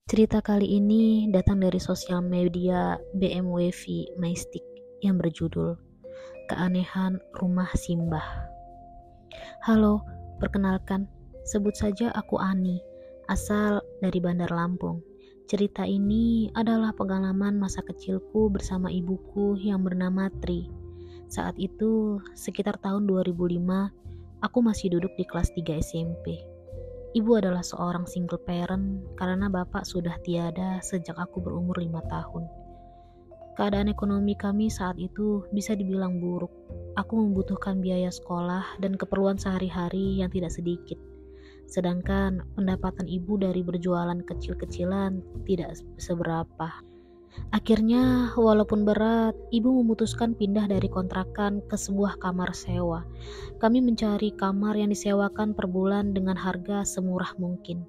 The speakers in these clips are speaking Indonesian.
Cerita kali ini datang dari sosial media BMW Majestic yang berjudul Keanehan Rumah Simbah. Halo, perkenalkan, sebut saja aku Ani, asal dari Bandar Lampung. Cerita ini adalah pengalaman masa kecilku bersama ibuku yang bernama Tri. Saat itu, sekitar tahun 2005, aku masih duduk di kelas 3 SMP. Ibu adalah seorang single parent karena bapak sudah tiada sejak aku berumur 5 tahun. Keadaan ekonomi kami saat itu bisa dibilang buruk. Aku membutuhkan biaya sekolah dan keperluan sehari-hari yang tidak sedikit. Sedangkan pendapatan ibu dari berjualan kecil-kecilan tidak seberapa. Akhirnya, walaupun berat, ibu memutuskan pindah dari kontrakan ke sebuah kamar sewa. Kami mencari kamar yang disewakan per bulan dengan harga semurah mungkin.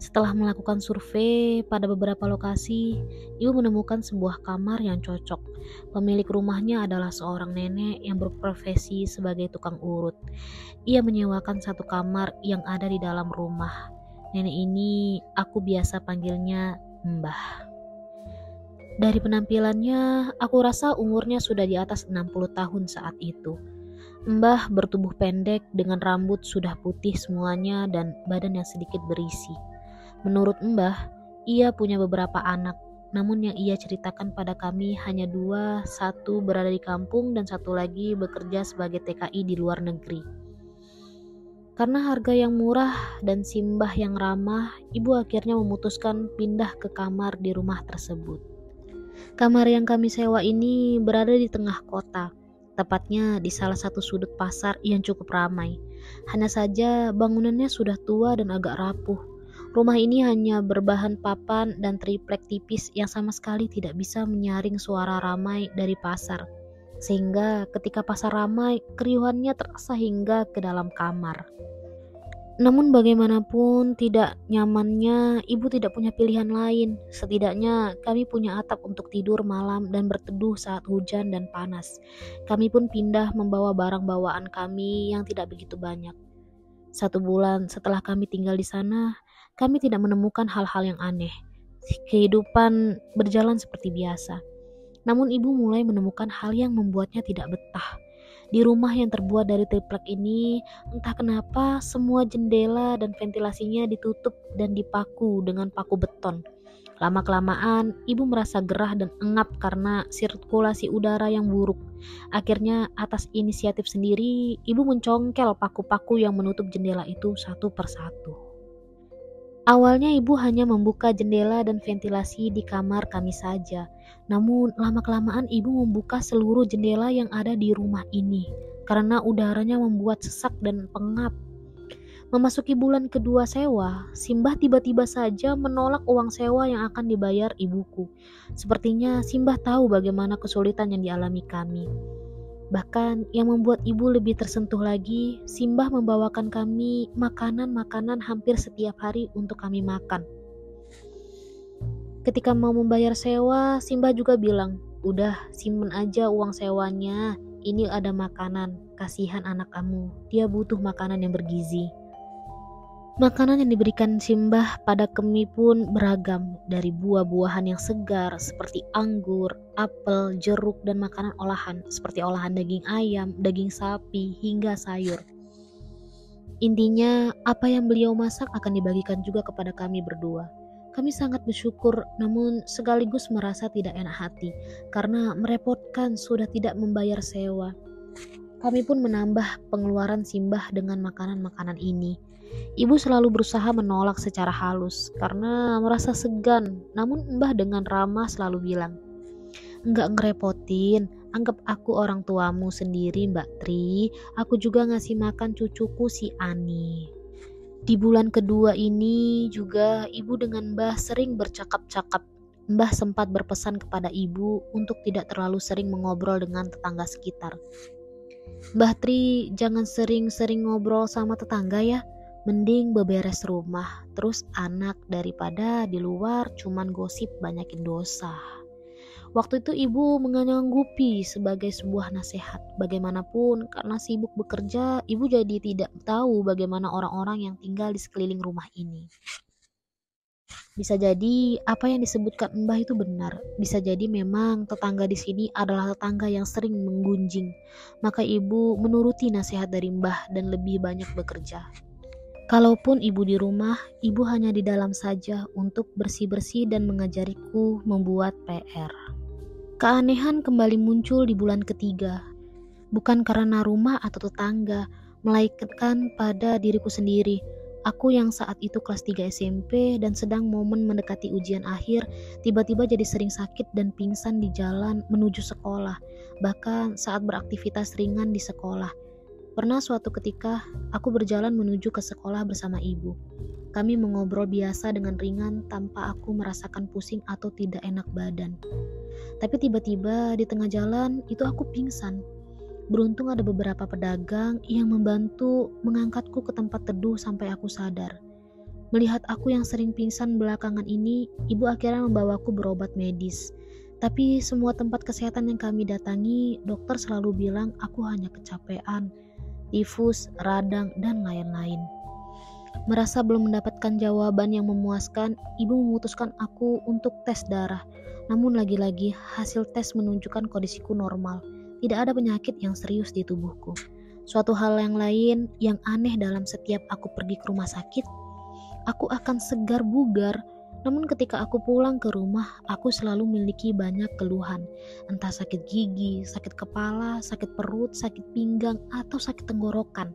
Setelah melakukan survei pada beberapa lokasi, ibu menemukan sebuah kamar yang cocok. Pemilik rumahnya adalah seorang nenek yang berprofesi sebagai tukang urut. Ia menyewakan satu kamar yang ada di dalam rumah. Nenek ini aku biasa panggilnya Mbah. Dari penampilannya, aku rasa umurnya sudah di atas 60 tahun saat itu. Mbah bertubuh pendek dengan rambut sudah putih semuanya dan badan yang sedikit berisi. Menurut Mbah, ia punya beberapa anak, namun yang ia ceritakan pada kami hanya dua, satu berada di kampung dan satu lagi bekerja sebagai TKI di luar negeri. Karena harga yang murah dan simbah yang ramah, ibu akhirnya memutuskan pindah ke kamar di rumah tersebut. Kamar yang kami sewa ini berada di tengah kota, tepatnya di salah satu sudut pasar yang cukup ramai. Hanya saja bangunannya sudah tua dan agak rapuh. Rumah ini hanya berbahan papan dan triplek tipis yang sama sekali tidak bisa menyaring suara ramai dari pasar. Sehingga ketika pasar ramai, keriuhannya terasa hingga ke dalam kamar. Namun bagaimanapun tidak nyamannya, ibu tidak punya pilihan lain. Setidaknya kami punya atap untuk tidur malam dan berteduh saat hujan dan panas. Kami pun pindah membawa barang bawaan kami yang tidak begitu banyak. 1 bulan setelah kami tinggal di sana, kami tidak menemukan hal-hal yang aneh. Kehidupan berjalan seperti biasa. Namun ibu mulai menemukan hal yang membuatnya tidak betah. Di rumah yang terbuat dari triplek ini, entah kenapa semua jendela dan ventilasinya ditutup dan dipaku dengan paku beton. Lama-kelamaan, ibu merasa gerah dan engap karena sirkulasi udara yang buruk. Akhirnya, atas inisiatif sendiri, ibu mencongkel paku-paku yang menutup jendela itu satu persatu. Awalnya ibu hanya membuka jendela dan ventilasi di kamar kami saja. Namun lama-kelamaan ibu membuka seluruh jendela yang ada di rumah ini karena udaranya membuat sesak dan pengap. Memasuki bulan kedua sewa, Simbah tiba-tiba saja menolak uang sewa yang akan dibayar ibuku. Sepertinya Simbah tahu bagaimana kesulitan yang dialami kami. Bahkan yang membuat ibu lebih tersentuh lagi, Simbah membawakan kami makanan-makanan hampir setiap hari untuk kami makan. Ketika mau membayar sewa, Simbah juga bilang, "Udah, simpen aja uang sewanya. Ini ada makanan, kasihan anak kamu. Dia butuh makanan yang bergizi." Makanan yang diberikan Simbah pada kami pun beragam, dari buah-buahan yang segar seperti anggur, apel, jeruk, dan makanan olahan seperti olahan daging ayam, daging sapi, hingga sayur. Intinya, apa yang beliau masak akan dibagikan juga kepada kami berdua. Kami sangat bersyukur, namun sekaligus merasa tidak enak hati karena merepotkan sudah tidak membayar sewa. Kami pun menambah pengeluaran Simbah dengan makanan-makanan ini. Ibu selalu berusaha menolak secara halus karena merasa segan, namun Mbah dengan ramah selalu bilang, "Enggak ngerepotin, anggap aku orang tuamu sendiri Mbak Tri, aku juga ngasih makan cucuku si Ani." Di bulan kedua ini juga ibu dengan Mbah sering bercakap-cakap. Mbah sempat berpesan kepada ibu untuk tidak terlalu sering mengobrol dengan tetangga sekitar. "Mbah Tri, jangan sering-sering ngobrol sama tetangga ya. Mending beberes rumah, terus anak daripada di luar cuman gosip banyakin dosa." Waktu itu ibu mengangguk sebagai sebuah nasihat. Bagaimanapun, karena sibuk bekerja, ibu jadi tidak tahu bagaimana orang-orang yang tinggal di sekeliling rumah ini. Bisa jadi apa yang disebutkan Mbah itu benar. Bisa jadi memang tetangga di sini adalah tetangga yang sering menggunjing. Maka ibu menuruti nasihat dari Mbah dan lebih banyak bekerja. Kalaupun ibu di rumah, ibu hanya di dalam saja untuk bersih-bersih dan mengajariku membuat PR. Keanehan kembali muncul di bulan ketiga. Bukan karena rumah atau tetangga, melainkan pada diriku sendiri. Aku yang saat itu kelas 3 SMP dan sedang momen mendekati ujian akhir, tiba-tiba jadi sering sakit dan pingsan di jalan menuju sekolah, bahkan saat beraktivitas ringan di sekolah. Pernah suatu ketika, aku berjalan menuju ke sekolah bersama ibu. Kami mengobrol biasa dengan ringan tanpa aku merasakan pusing atau tidak enak badan. Tapi tiba-tiba di tengah jalan itu aku pingsan. Beruntung ada beberapa pedagang yang membantu mengangkatku ke tempat teduh sampai aku sadar. Melihat aku yang sering pingsan belakangan ini, ibu akhirnya membawaku berobat medis. Tapi semua tempat kesehatan yang kami datangi, dokter selalu bilang aku hanya kecapean, tifus, radang, dan lain-lain. Merasa belum mendapatkan jawaban yang memuaskan, ibu memutuskan aku untuk tes darah. Namun lagi-lagi hasil tes menunjukkan kondisiku normal. Tidak ada penyakit yang serius di tubuhku. Suatu hal yang lain yang aneh dalam setiap aku pergi ke rumah sakit, aku akan segar bugar. Namun ketika aku pulang ke rumah, aku selalu memiliki banyak keluhan. Entah sakit gigi, sakit kepala, sakit perut, sakit pinggang, atau sakit tenggorokan.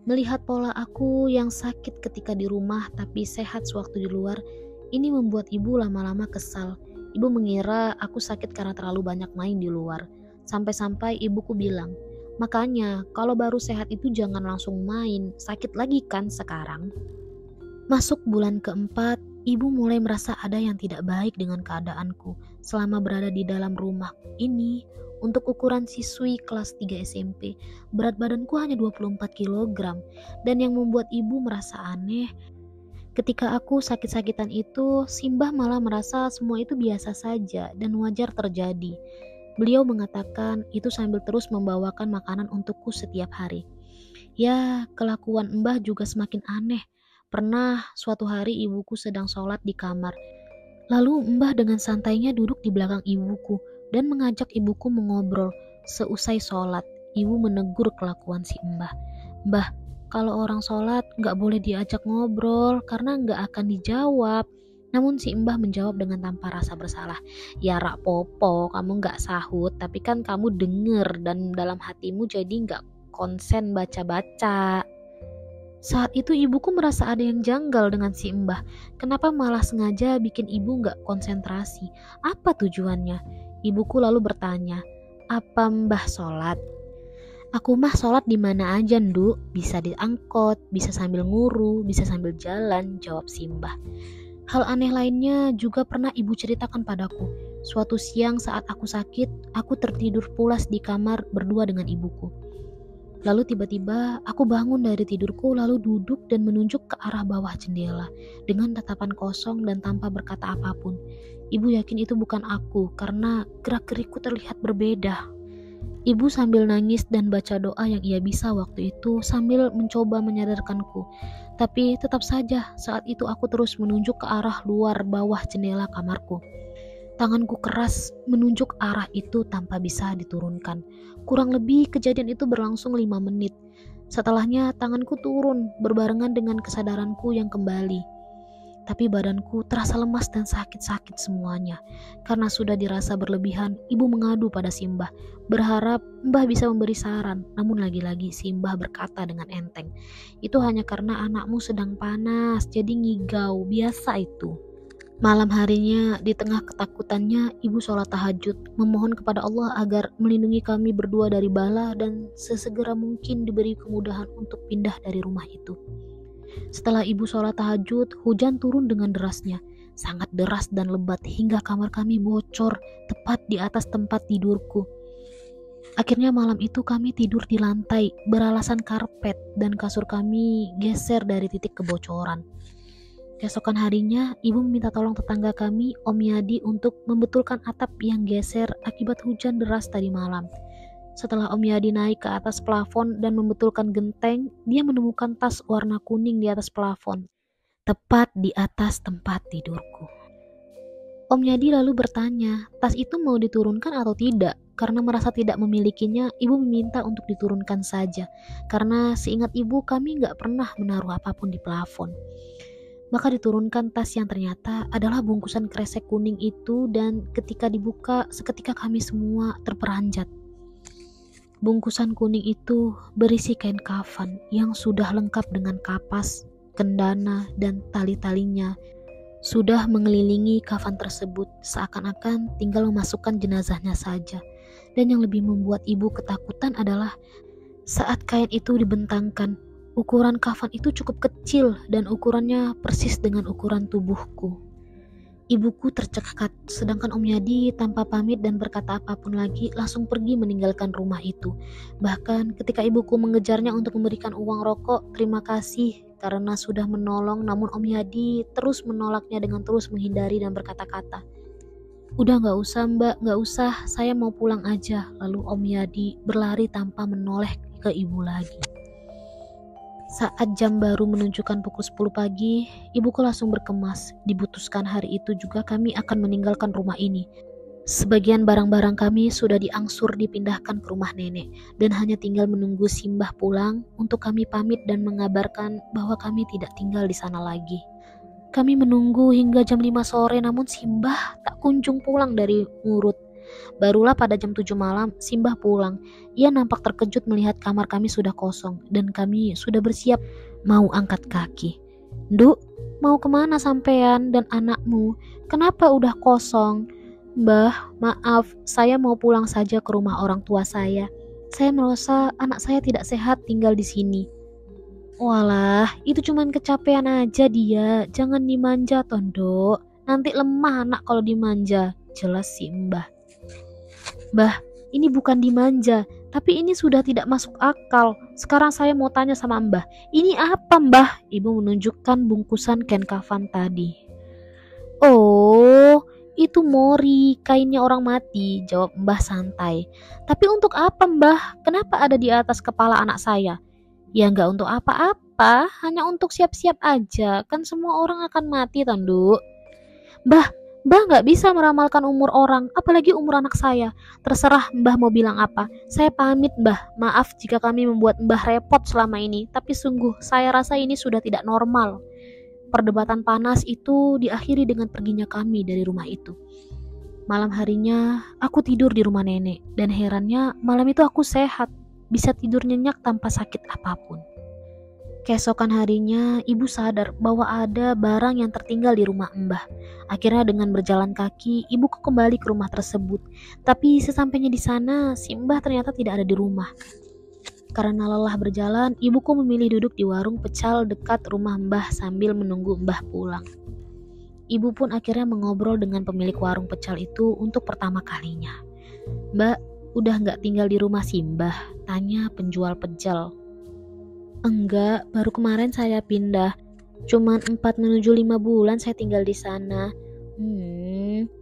Melihat pola aku yang sakit ketika di rumah tapi sehat sewaktu di luar, ini membuat ibu lama-lama kesal. Ibu mengira aku sakit karena terlalu banyak main di luar. Sampai-sampai ibuku bilang, makanya kalau baru sehat itu jangan langsung main, sakit lagi kan sekarang. Masuk bulan keempat, ibu mulai merasa ada yang tidak baik dengan keadaanku selama berada di dalam rumah ini. Untuk ukuran siswi kelas 3 SMP, berat badanku hanya 24 kg. Dan yang membuat ibu merasa aneh, ketika aku sakit-sakitan itu, Simbah malah merasa semua itu biasa saja dan wajar terjadi. Beliau mengatakan itu sambil terus membawakan makanan untukku setiap hari. Ya, kelakuan Mbah juga semakin aneh. Pernah suatu hari ibuku sedang sholat di kamar. Lalu Mbah dengan santainya duduk di belakang ibuku dan mengajak ibuku mengobrol. Seusai sholat, ibu menegur kelakuan si Mbah. Mbah, kalau orang sholat gak boleh diajak ngobrol karena gak akan dijawab. Namun si Mbah menjawab dengan tanpa rasa bersalah. Ya rak popo, kamu gak sahut, tapi kan kamu denger dan dalam hatimu jadi gak konsen baca-baca. Saat itu ibuku merasa ada yang janggal dengan si Mbah. Kenapa malah sengaja bikin ibu gak konsentrasi? Apa tujuannya? Ibuku lalu bertanya, apa Mbah sholat? Aku mah sholat di mana aja, Nduk. Bisa diangkot, bisa sambil nguru, bisa sambil jalan, jawab si Mbah. Hal aneh lainnya juga pernah ibu ceritakan padaku. Suatu siang saat aku sakit, aku tertidur pulas di kamar berdua dengan ibuku. Lalu tiba-tiba aku bangun dari tidurku lalu duduk dan menunjuk ke arah bawah jendela dengan tatapan kosong dan tanpa berkata apapun. Ibu yakin itu bukan aku karena gerak-gerikku terlihat berbeda. Ibu sambil nangis dan baca doa yang ia bisa waktu itu sambil mencoba menyadarkanku. Tapi tetap saja saat itu aku terus menunjuk ke arah luar bawah jendela kamarku. Tanganku keras menunjuk arah itu tanpa bisa diturunkan. Kurang lebih kejadian itu berlangsung 5 menit. Setelahnya tanganku turun berbarengan dengan kesadaranku yang kembali. Tapi badanku terasa lemas dan sakit-sakit semuanya. Karena sudah dirasa berlebihan, ibu mengadu pada Simbah, berharap Mbah bisa memberi saran. Namun lagi-lagi Simbah berkata dengan enteng, itu hanya karena anakmu sedang panas, jadi ngigau, biasa itu. Malam harinya, di tengah ketakutannya, ibu sholat tahajud, memohon kepada Allah agar melindungi kami berdua dari bala dan sesegera mungkin diberi kemudahan untuk pindah dari rumah itu. Setelah ibu sholat tahajud, hujan turun dengan derasnya, sangat deras dan lebat hingga kamar kami bocor tepat di atas tempat tidurku. Akhirnya malam itu kami tidur di lantai beralasan karpet dan kasur kami geser dari titik kebocoran. Keesokan harinya, ibu meminta tolong tetangga kami, Om Yadi, untuk membetulkan atap yang geser akibat hujan deras tadi malam. Setelah Om Yadi naik ke atas plafon dan membetulkan genteng, dia menemukan tas warna kuning di atas plafon. tepat di atas tempat tidurku. Om Yadi lalu bertanya, tas itu mau diturunkan atau tidak? Karena merasa tidak memilikinya, ibu meminta untuk diturunkan saja. Karena seingat ibu kami gak pernah menaruh apapun di plafon. Maka diturunkan tas yang ternyata adalah bungkusan kresek kuning itu, dan ketika dibuka, seketika kami semua terperanjat. Bungkusan kuning itu berisi kain kafan yang sudah lengkap dengan kapas, kendana, dan tali-talinya. Sudah mengelilingi kafan tersebut, seakan-akan tinggal memasukkan jenazahnya saja. Dan yang lebih membuat ibu ketakutan adalah saat kain itu dibentangkan, ukuran kafan itu cukup kecil dan ukurannya persis dengan ukuran tubuhku. Ibuku tercekat, sedangkan Om Yadi tanpa pamit dan berkata apapun lagi langsung pergi meninggalkan rumah itu. Bahkan ketika ibuku mengejarnya untuk memberikan uang rokok, terima kasih karena sudah menolong, namun Om Yadi terus menolaknya dengan terus menghindari dan berkata-kata, "Udah gak usah mbak, gak usah, saya mau pulang aja." Lalu Om Yadi berlari tanpa menoleh ke ibu lagi. Saat jam baru menunjukkan pukul 10 pagi, ibuku langsung berkemas. Diputuskan hari itu juga kami akan meninggalkan rumah ini. Sebagian barang-barang kami sudah diangsur dipindahkan ke rumah nenek, dan hanya tinggal menunggu Simbah pulang untuk kami pamit dan mengabarkan bahwa kami tidak tinggal di sana lagi. Kami menunggu hingga jam 5 sore, namun Simbah tak kunjung pulang dari ngurut. Barulah pada jam 7 malam Simbah pulang. Ia nampak terkejut melihat kamar kami sudah kosong, dan kami sudah bersiap mau angkat kaki. "Nduk, mau kemana sampean dan anakmu? Kenapa udah kosong?" "Mbah, maaf, saya mau pulang saja ke rumah orang tua saya. Saya merasa anak saya tidak sehat tinggal di sini." "Walah, itu cuman kecapean aja dia. Jangan dimanja, Tondo. Nanti lemah anak kalau dimanja," jelas si Mbah. "Mbah, ini bukan dimanja, tapi ini sudah tidak masuk akal. Sekarang saya mau tanya sama Mbah. Ini apa, Mbah?" Ibu menunjukkan bungkusan kain kafan tadi. "Oh, itu mori, kainnya orang mati," jawab Mbah santai. "Tapi untuk apa, Mbah? Kenapa ada di atas kepala anak saya?" "Ya nggak untuk apa-apa, hanya untuk siap-siap aja. Kan semua orang akan mati, Tanduk." Mbah nggak bisa meramalkan umur orang, apalagi umur anak saya. Terserah Mbah mau bilang apa. Saya pamit, Mbah. Maaf jika kami membuat Mbah repot selama ini, tapi sungguh saya rasa ini sudah tidak normal. Perdebatan panas itu diakhiri dengan perginya kami dari rumah itu. Malam harinya, aku tidur di rumah nenek, dan herannya malam itu aku sehat, bisa tidur nyenyak tanpa sakit apapun. Keesokan harinya, ibu sadar bahwa ada barang yang tertinggal di rumah Mbah. Akhirnya dengan berjalan kaki, ibuku kembali ke rumah tersebut. Tapi sesampainya di sana, si Mbah ternyata tidak ada di rumah. Karena lelah berjalan, ibuku memilih duduk di warung pecal dekat rumah Mbah sambil menunggu Mbah pulang. Ibu pun akhirnya mengobrol dengan pemilik warung pecal itu untuk pertama kalinya. "Mbak, udah gak tinggal di rumah si Mbah?" tanya penjual pecal. "Enggak, baru kemarin saya pindah. Cuman 4 menuju 5 bulan saya tinggal di sana."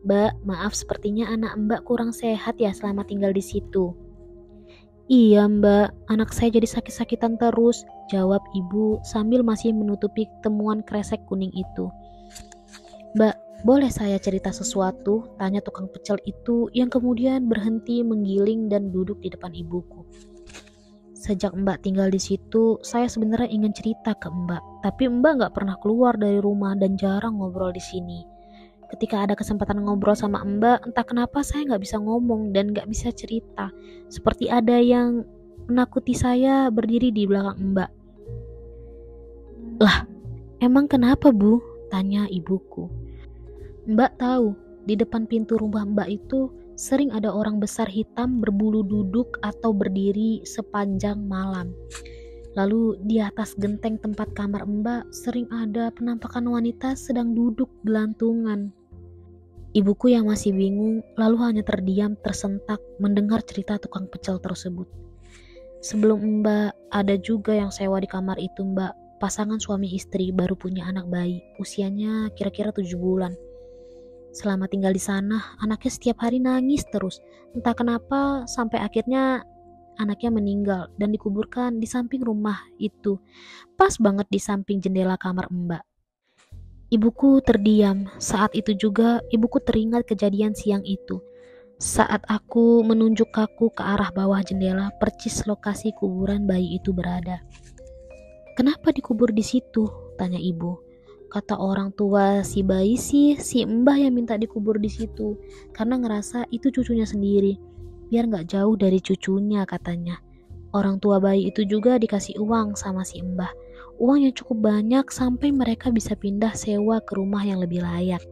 Mbak, maaf sepertinya anak Mbak kurang sehat ya selama tinggal di situ." "Iya Mbak, anak saya jadi sakit-sakitan terus," jawab ibu sambil masih menutupi temuan kresek kuning itu. "Mbak, boleh saya cerita sesuatu?" tanya tukang pecel itu yang kemudian berhenti menggiling dan duduk di depan ibuku. "Sejak Mbak tinggal di situ, saya sebenarnya ingin cerita ke Mbak, tapi Mbak nggak pernah keluar dari rumah dan jarang ngobrol di sini. Ketika ada kesempatan ngobrol sama Mbak, entah kenapa saya nggak bisa ngomong dan nggak bisa cerita. Seperti ada yang menakuti saya berdiri di belakang Mbak." "Lah, emang kenapa Bu?" tanya ibuku. "Mbak tahu, di depan pintu rumah Mbak itu sering ada orang besar hitam berbulu duduk atau berdiri sepanjang malam. Lalu di atas genteng tempat kamar Mbak sering ada penampakan wanita sedang duduk gelantungan." Ibuku yang masih bingung lalu hanya terdiam tersentak mendengar cerita tukang pecel tersebut. "Sebelum Mbak, ada juga yang sewa di kamar itu Mbak. Pasangan suami istri baru punya anak bayi, usianya kira-kira 7 bulan. Selama tinggal di sana, anaknya setiap hari nangis terus. Entah kenapa sampai akhirnya anaknya meninggal dan dikuburkan di samping rumah itu. Pas banget di samping jendela kamar Mbak. Ibuku terdiam. Saat itu juga ibuku teringat kejadian siang itu. Saat aku menunjuk kaku ke arah bawah jendela percis lokasi kuburan bayi itu berada. "Kenapa dikubur di situ?" tanya ibu. "Kata orang tua si bayi sih, si Mbah yang minta dikubur di situ karena ngerasa itu cucunya sendiri. Biar gak jauh dari cucunya," katanya. Orang tua bayi itu juga dikasih uang sama si Mbah. Uang yang cukup banyak sampai mereka bisa pindah sewa ke rumah yang lebih layak.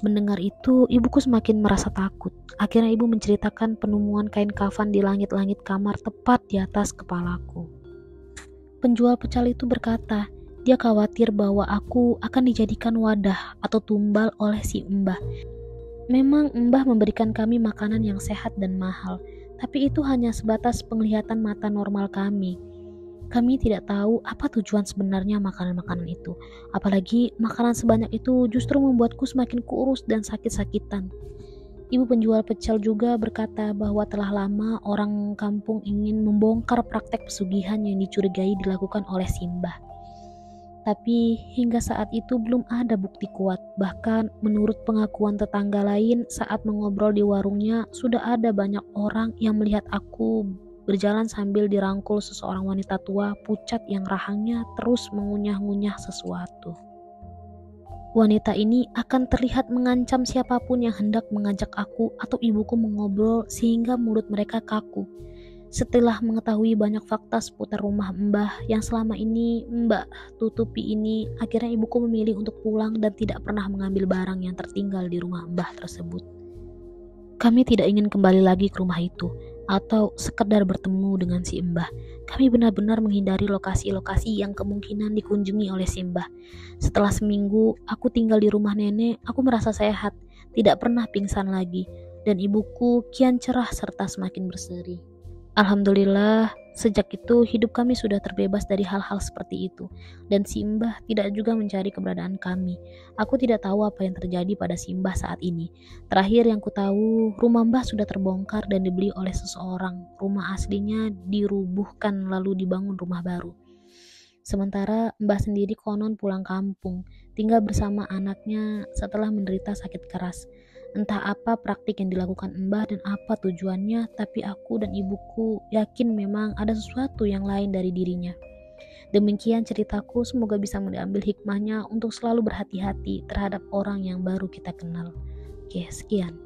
Mendengar itu, ibuku semakin merasa takut. Akhirnya ibu menceritakan penemuan kain kafan di langit-langit kamar tepat di atas kepalaku. Penjual pecel itu berkata, dia khawatir bahwa aku akan dijadikan wadah atau tumbal oleh si Mbah. Memang Mbah memberikan kami makanan yang sehat dan mahal, tapi itu hanya sebatas penglihatan mata normal kami. Kami tidak tahu apa tujuan sebenarnya makanan-makanan itu. Apalagi makanan sebanyak itu justru membuatku semakin kurus dan sakit-sakitan. Ibu penjual pecel juga berkata bahwa telah lama orang kampung ingin membongkar praktek pesugihan yang dicurigai dilakukan oleh Simbah. Tapi hingga saat itu belum ada bukti kuat. Bahkan menurut pengakuan tetangga lain saat mengobrol di warungnya, sudah ada banyak orang yang melihat aku berjalan sambil dirangkul seseorang wanita tua pucat yang rahangnya terus mengunyah-ngunyah sesuatu. Wanita ini akan terlihat mengancam siapapun yang hendak mengajak aku atau ibuku mengobrol sehingga mulut mereka kaku. Setelah mengetahui banyak fakta seputar rumah Mbah yang selama ini Mbak tutupi ini, akhirnya ibuku memilih untuk pulang dan tidak pernah mengambil barang yang tertinggal di rumah Mbah tersebut. Kami tidak ingin kembali lagi ke rumah itu atau sekedar bertemu dengan si Mbah. Kami benar-benar menghindari lokasi-lokasi yang kemungkinan dikunjungi oleh si Mbah. Setelah seminggu aku tinggal di rumah nenek, aku merasa sehat, tidak pernah pingsan lagi, dan ibuku kian cerah serta semakin berseri. Alhamdulillah, sejak itu hidup kami sudah terbebas dari hal-hal seperti itu, dan Simbah tidak juga mencari keberadaan kami. Aku tidak tahu apa yang terjadi pada Simbah saat ini. Terakhir yang ku tahu, rumah Mbah sudah terbongkar dan dibeli oleh seseorang. Rumah aslinya dirubuhkan lalu dibangun rumah baru. Sementara Mbah sendiri konon pulang kampung, tinggal bersama anaknya setelah menderita sakit keras. Entah apa praktik yang dilakukan Mbah dan apa tujuannya, tapi aku dan ibuku yakin memang ada sesuatu yang lain dari dirinya. Demikian ceritaku, semoga bisa mengambil hikmahnya untuk selalu berhati-hati terhadap orang yang baru kita kenal. Oke, sekian.